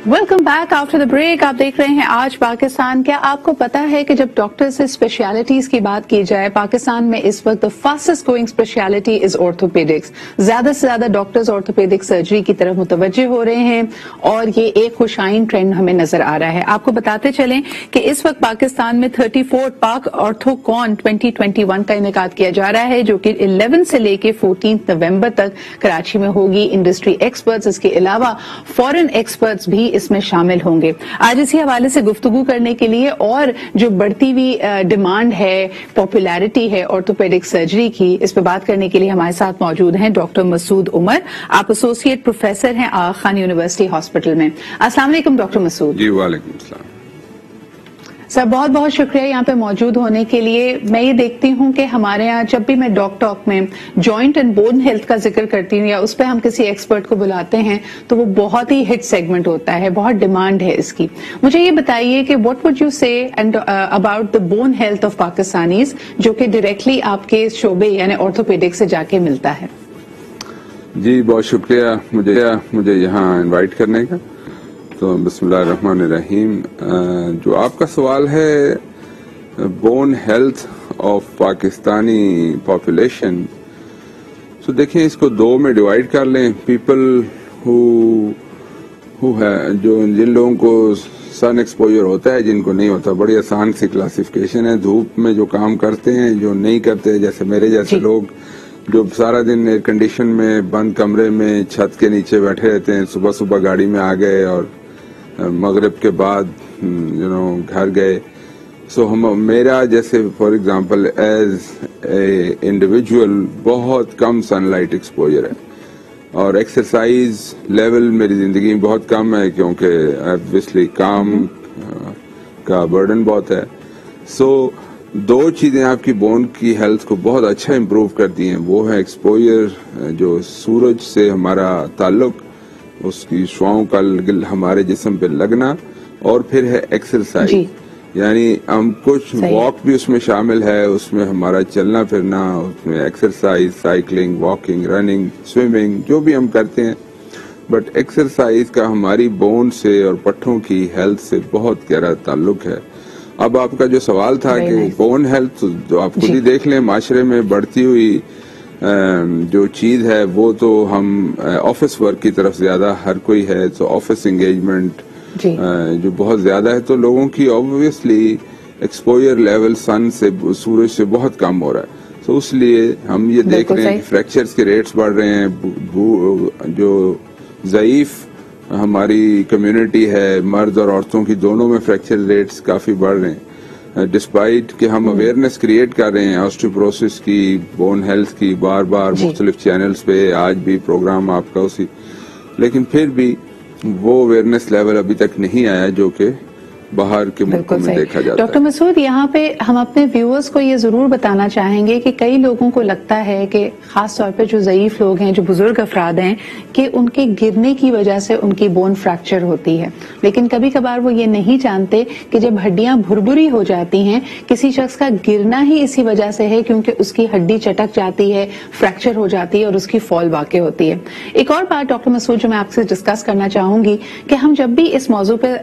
Welcome back after the break. आप देख रहे हैं आज पाकिस्तान। क्या आपको पता है कि जब डॉक्टर से स्पेशलिटीज की बात की जाए, पाकिस्तान में इस वक्त the fastest growing speciality is orthopaedics. ज्यादा से ज्यादा डॉक्टर्स ऑर्थोपेडिक सर्जरी की तरफ मुतवज्जे हो रहे हैं और ये एक खुशाइन ट्रेंड हमें नजर आ रहा है। आपको बताते चलें कि इस वक्त पाकिस्तान में 34 पाक ऑर्थोकॉन 2021 का इनेकाद किया जा रहा है, जो कि 11 से लेके 14 नवंबर तक कराची में होगी। इंडस्ट्री एक्सपर्ट्स, इसके अलावा फॉरेन एक्सपर्ट्स भी इसमें शामिल होंगे। आज इसी हवाले से गुफ्तगू करने के लिए और जो बढ़ती हुई डिमांड है, पॉपुलैरिटी है ऑर्थोपेडिक सर्जरी की, इस पर बात करने के लिए हमारे साथ मौजूद हैं डॉक्टर मसूद उमर। आप एसोसिएट प्रोफेसर हैं आगा खान यूनिवर्सिटी हॉस्पिटल में। अस्सलाम वालेकुम डॉक्टर मसूद। जी वालेकुम सलाम सर, बहुत बहुत शुक्रिया यहाँ पे मौजूद होने के लिए। मैं ये देखती हूँ कि हमारे यहाँ जब भी मैं डॉक टॉक में जॉइंट एंड बोन हेल्थ का जिक्र करती हूँ या उस पर हम किसी एक्सपर्ट को बुलाते हैं तो वो बहुत ही हिट सेगमेंट होता है, बहुत डिमांड है इसकी। मुझे ये बताइए कि व्हाट वुड यू से and about the bone health of Pakistanis, जो कि डायरेक्टली आपके शोबे यानी ऑर्थोपेडिक से जाके मिलता है। जी बहुत शुक्रिया मुझे यहाँ इन्वाइट करने का। तो बिस्मिल्लाहिर्रहमानिर्रहीम, जो आपका सवाल है bone health of Pakistani population, तो देखिए इसको दो में डिवाइड कर लें। पीपल हु है, जिन लोगों को सन एक्सपोजर होता है, जिनको नहीं होता, बड़ी आसान सी क्लासिफिकेशन है। धूप में जो काम करते हैं, जो नहीं करते, जैसे मेरे जैसे लोग जो सारा दिन एयर कंडीशन में बंद कमरे में छत के नीचे बैठे रहते हैं, सुबह सुबह गाड़ी में आ गए और मगरिब के बाद घर गए। सो मेरा जैसे for example as a individual बहुत कम सनलाइट एक्सपोजर है और एक्सरसाइज लेवल मेरी जिंदगी में बहुत कम है, क्योंकि ऑब्वियसली काम का बर्डन बहुत है। सो दो चीजें आपकी बोन की हेल्थ को बहुत अच्छा इम्प्रूव करती हैं। वो है एक्सपोजर, जो सूरज से हमारा ताल्लुक, उसकी शुआओं का हमारे जिस्म पे लगना, और फिर है एक्सरसाइज, यानी हम कुछ वॉक भी उसमें शामिल है, उसमें हमारा चलना फिरना, उसमें exercise, cycling, walking, running, swimming, जो भी हम करते हैं। बट एक्सरसाइज का हमारी बोन से और पट्ठों की हेल्थ से बहुत गहरा ताल्लुक है। अब आपका जो सवाल था कि बोन हेल्थ, जो आप खुद ही देख लें, माशरे में बढ़ती हुई जो चीज है वो तो हम ऑफिस वर्क की तरफ ज्यादा हर कोई है, तो ऑफिस एंगेजमेंट जो बहुत ज्यादा है, तो लोगों की ऑब्वियसली एक्सपोजर लेवल सन से, सूरज से बहुत कम हो रहा है। तो इसलिए हम ये देख रहे हैं कि फ्रैक्चर्स के रेट्स बढ़ रहे हैं। जो ज़ईफ हमारी कम्युनिटी है, मर्द और औरतों की दोनों में फ्रैक्चर रेट्स काफी बढ़ रहे हैं, डिस्पाइट कि हम अवेयरनेस क्रिएट कर रहे हैं ऑस्टियोपोरोसिस की, बोन हेल्थ की, बार बार मुख्तलिफ चैनल्स पे, आज भी प्रोग्राम आपका उसी, लेकिन फिर भी वो अवेयरनेस लेवल अभी तक नहीं आया जो कि बाहर के मुल्कों में देखा जाता है। डॉक्टर मसूद, यहाँ पे हम अपने व्यूअर्स को ये जरूर बताना चाहेंगे कि कई लोगों को लगता है कि खास तौर पे जो ज़ईफ लोग हैं, जो बुजुर्ग अफराद हैं, कि उनके गिरने की वजह से उनकी बोन फ्रैक्चर होती है, लेकिन कभी कभार वो ये नहीं जानते कि जब हड्डियां भुरभुरी हो जाती हैं, किसी शख्स का गिरना ही इसी वजह से है क्योंकि उसकी हड्डी चटक जाती है, फ्रैक्चर हो जाती है और उसकी फॉल वाक़ई होती है। एक और बात डॉक्टर मसूद जो मैं आपसे डिस्कस करना चाहूंगी कि हम जब भी इस मौजू पे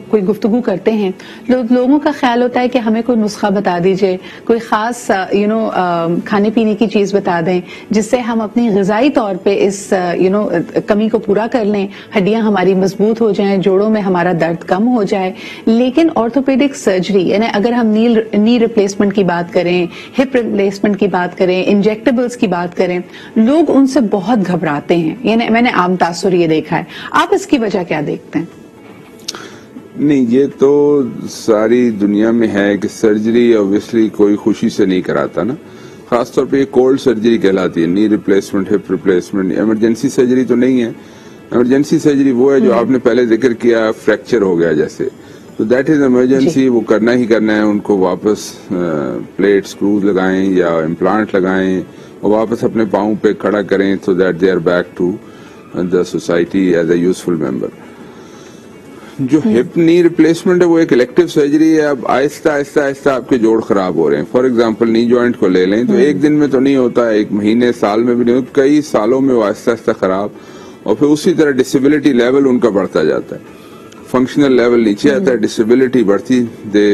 कोई गुफ्तगू करते हैं, लोगों का ख्याल होता है कि हमें कोई नुस्खा बता दीजिए, कोई खास खाने पीने की चीज बता दें जिससे हम अपनी ग़िज़ाई तौर पे इस कमी को पूरा कर लें, हड्डियां हमारी मजबूत हो जाएं, जोड़ों में हमारा दर्द कम हो जाए। लेकिन ऑर्थोपेडिक सर्जरी, यानी अगर हम नी रिप्लेसमेंट की बात करें, हिप रिप्लेसमेंट की बात करें, इंजेक्टेबल्स की बात करें, लोग उनसे बहुत घबराते हैं। यानी मैंने आम तासुर ये देखा है। आप इसकी वजह क्या देखते हैं? नहीं, ये तो सारी दुनिया में है कि सर्जरी ऑब्वियसली कोई खुशी से नहीं कराता ना, खासतौर पे ये कोल्ड सर्जरी कहलाती है, knee replacement, hip replacement. Emergency surgery तो नहीं है। इमरजेंसी सर्जरी वो है जो आपने पहले जिक्र किया, फ्रैक्चर हो गया जैसे, तो दैट इज इमरजेंसी, वो करना ही करना है। उनको वापस प्लेट स्क्रूज लगाएं या इम्प्लांट लगाएं और वापस अपने पाँव पे खड़ा करें, so that they are back to the society as a useful member। जो हिप नी रिप्लेसमेंट है वो एक इलेक्टिव सर्जरी है। अब आहिस्ता आहिस्ता आहिस्ता आपके जोड़ खराब हो रहे हैं। फॉर एग्जांपल नी जॉइंट को ले लें तो एक दिन में तो नहीं होता, एक महीने, साल में भी नहीं होता, कई सालों में वो आहिस्ता आहिस्ता खराब, और फिर उसी तरह डिसेबिलिटी लेवल उनका बढ़ता जाता है। फंक्शनल लेवल नीचे आता है, डिसेबिलिटी बढ़ती दे,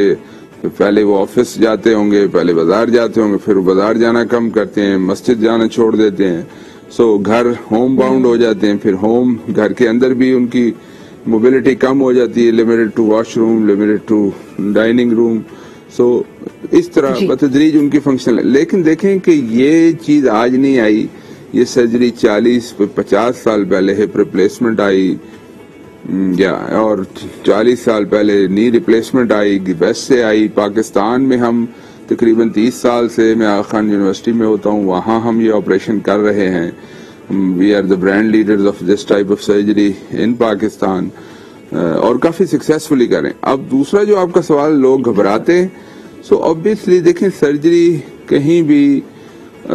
पहले वो ऑफिस जाते होंगे, पहले बाजार जाते होंगे, फिर बाजार जाना कम करते हैं, मस्जिद जाना छोड़ देते हैं, सो घर होम बाउंड हो जाते हैं, फिर होम घर के अंदर भी उनकी मोबिलिटी कम हो जाती है, limited to washroom, limited to dining room, so इस तरह बतदरीज उनकी फंक्शनल। लेकिन देखें कि ये चीज आज नहीं आई, ये सर्जरी 40-50 साल पहले हिप रिप्लेसमेंट आई, या और 40 साल पहले नी रिप्लेसमेंट आई, वेस्ट से आई। पाकिस्तान में हम तकरीबन 30 साल से, मैं आगा खान यूनिवर्सिटी में होता हूँ, वहाँ हम ये ऑपरेशन कर रहे हैं। We are the brand leaders of this type of surgery in Pakistan, और काफी सक्सेसफुली करें। अब दूसरा जो आपका सवाल, लोग घबराते हैं, सो ऑब्वियसली देखें सर्जरी कहीं भी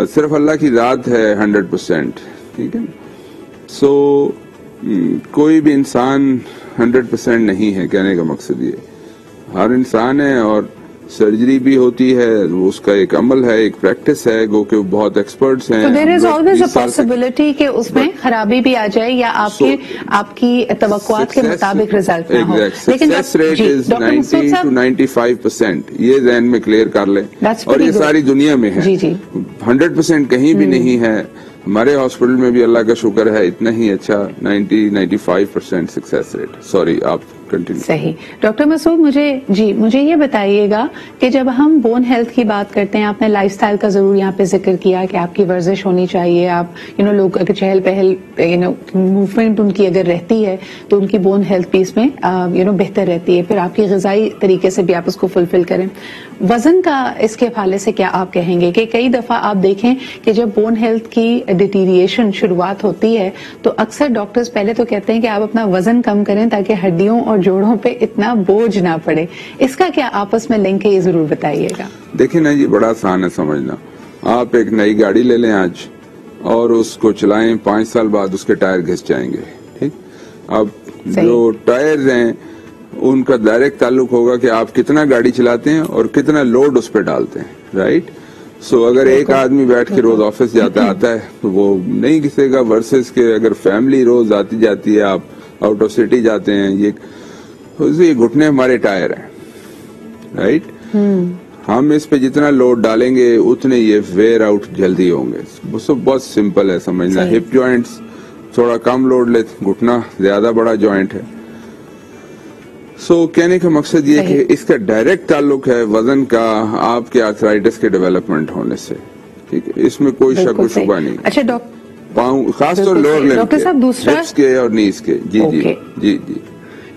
सिर्फ अल्लाह की रात है 100%, ठीक है। सो कोई भी इंसान 100% नहीं है, कहने का मकसद ये, हर इंसान है, और सर्जरी भी होती है, उसका एक अमल है, एक प्रैक्टिस है, गो के बहुत एक्सपर्ट्स हैं। तो there is always a possibility कि उसमें खराबी भी आ जाए या आपकी तवक्कुआत के मुताबिक रिजल्ट ना हो। लेकिन सक्सेस रेट इज 90 to 95%, ये ज़हन में क्लियर कर लें, और ये सारी दुनिया में है। 100% कहीं भी नहीं है। हमारे हॉस्पिटल में भी अल्लाह का शुक्र है इतना ही अच्छा 90-95% सक्सेस रेट। सॉरी, आप कंटिन्यू। सही। डॉक्टर मसूद, मुझे ये बताइएगा कि जब हम बोन हेल्थ की बात करते हैं, आपने लाइफस्टाइल का जरूर यहाँ पे जिक्र किया कि आपकी वर्जिश होनी चाहिए, आप लोग अगर चहल पहल मूवमेंट उनकी अगर रहती है तो उनकी बोन हेल्थ पीस में बेहतर रहती है। फिर आपकी ग़िज़ाई तरीके से भी आप उसको फुलफिल करें। वजन का इसके हवाले से क्या आप कहेंगे कि कई दफा आप देखें कि जब बोन हेल्थ की डिटीरिएशन शुरुआत होती है तो अक्सर डॉक्टर्स पहले तो कहते हैं कि आप अपना वजन कम करें ताकि हड्डियों और जोड़ों पे इतना बोझ ना पड़े। इसका क्या आपस में लिंक है, ये जरूर बताइएगा। देखिए ना जी, बड़ा आसान है समझना। आप एक नई गाड़ी ले लें आज और उसको चलाएं, 5 साल बाद उसके टायर घिस जाएंगे, ठीक। अब जो टायर हैं उनका डायरेक्ट ताल्लुक होगा कि आप कितना गाड़ी चलाते हैं और कितना लोड उस पर डालते हैं, राइट। सो अगर एक आदमी बैठ के रोज ऑफिस आता है तो वो नहीं घिसेगा, वर्सेस के अगर फैमिली रोज आती जाती है, आप आउट ऑफ सिटी जाते हैं, ये घुटने हमारे टायर हैं, राइट। हम इस पे जितना लोड डालेंगे उतने ये वेयर आउट जल्दी होंगे। बहुत सिंपल है समझना। हिप जॉइंट्स थोड़ा कम लोड लेते, घुटना ज्यादा बड़ा जॉइंट है। कहने का मकसद ये कि इसका डायरेक्ट ताल्लुक है वजन का आपके आर्थराइटिस के डेवलपमेंट होने से, ठीक है, इसमें कोई शक व शुबा नहीं। अच्छा डॉक्टर, पाँव खासतौर लोअर लिम्ब के और नीज के।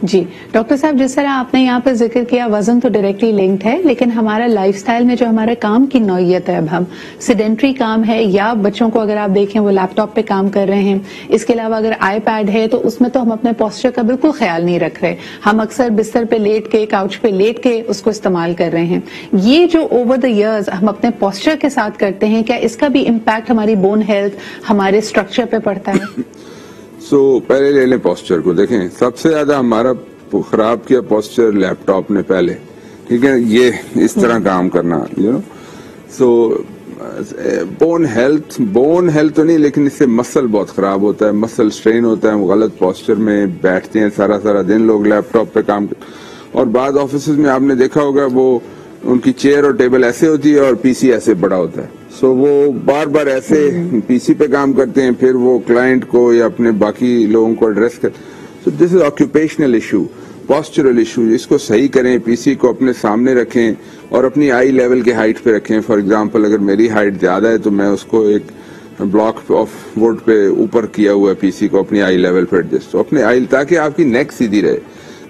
जी डॉक्टर साहब, जिस तरह आपने यहाँ पर जिक्र किया वजन तो डायरेक्टली लिंक्ड है, लेकिन हमारा लाइफस्टाइल में जो हमारा काम की नौयत है, अब हम सिडेंट्री काम है या बच्चों को अगर आप देखें वो लैपटॉप पे काम कर रहे हैं, इसके अलावा अगर आईपैड है तो उसमें तो हम अपने पोस्चर का बिल्कुल ख्याल नहीं रख रहे, हम अक्सर बिस्तर पे लेट के, काउच पे लेट के उसको इस्तेमाल कर रहे हैं। ये जो ओवर द ईयर्स हम अपने पोस्चर के साथ करते हैं, क्या इसका भी इम्पैक्ट हमारी बोन हेल्थ, हमारे स्ट्रक्चर पे पड़ता है? पहले ले लें पोस्चर को। देखें, सबसे ज्यादा हमारा खराब किया पोस्चर लैपटॉप ने पहले, ठीक है, ये इस तरह काम करना, बोन हेल्थ तो नहीं, लेकिन इससे मसल बहुत खराब होता है, मसल स्ट्रेन होता है, गलत पोस्चर में बैठते हैं सारा दिन लोग लैपटॉप पे काम। और बाद ऑफिस में आपने देखा होगा वो उनकी चेयर और टेबल ऐसे होती है और पीसी ऐसे बड़ा होता है, वो बार बार ऐसे पीसी पे काम करते हैं, फिर वो क्लाइंट को या अपने बाकी लोगों को एड्रेस कर। This is occupational issue, postural issue. इसको सही करें, पीसी को अपने सामने रखें और अपनी आई लेवल के हाइट पे रखें। फॉर एग्जांपल, अगर मेरी हाइट ज्यादा है तो मैं उसको एक ब्लॉक ऑफ वुड पे ऊपर किया हुआ है पीसी को, अपनी आई लेवल पे एडजस्ट, अपने आई, ताकि आपकी नेक सीधी रहे।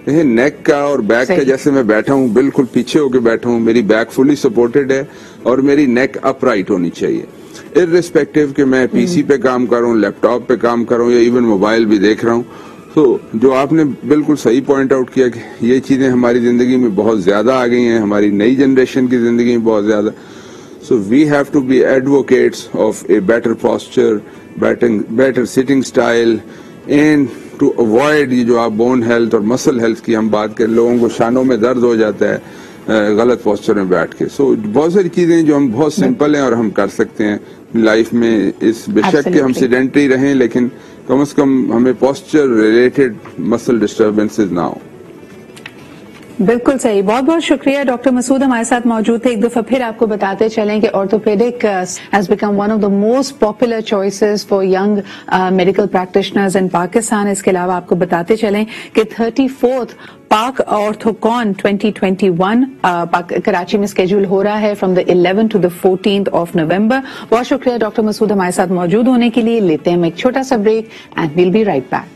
नेक का और बैक का, जैसे मैं बैठा हूँ बिल्कुल पीछे होके बैठा हूँ, मेरी बैक फुली सपोर्टेड है और मेरी नेक अपराइट होनी चाहिए, इररिस्पेक्टिव कि मैं पीसी पे काम कर रहा हूँ, लैपटॉप पे काम कर रहा हूँ या इवन मोबाइल भी देख रहा हूँ। जो आपने बिल्कुल सही पॉइंट आउट किया कि ये चीजें हमारी जिंदगी में बहुत ज्यादा आ गई हैं, हमारी नई जनरेशन की जिंदगी में बहुत ज्यादा। We have to be advocates of a better posture, better sitting style, and to avoid ये जो आप बोन हेल्थ और मसल हेल्थ की हम बात करें, लोगों को शानों में दर्द हो जाता है गलत पोस्चर में बैठ के। बहुत सारी चीजें जो हम बहुत सिंपल हैं और हम कर सकते हैं लाइफ में, इस बेशक के हम सीडेंटरी रहें, लेकिन कम से कम हमें पोस्चर रिलेटेड मसल डिस्टर्बेंसेस ना हो। بالکل صحیح. بہت بہت شکریہ ڈاکٹر مسعود ہمارے ساتھ موجود تھے. ایک دفعہ پھر آپ کو بتاتے چلیں کہ orthopaedic has become one of the most popular choices for young medical practitioners in Pakistan. اس کے علاوہ آپ کو بتاتے چلیں کہ 34th پاک آرتھوکون 2021 کراچی میں اسکیڈول ہو رہا ہے from the 11 to the 14th of November. بہت شکریہ ڈاکٹر مسعود ہمارے ساتھ موجود ہونے کے لیے. لیتے ہیں ہم ایک چھوٹا سا break and we'll be right back.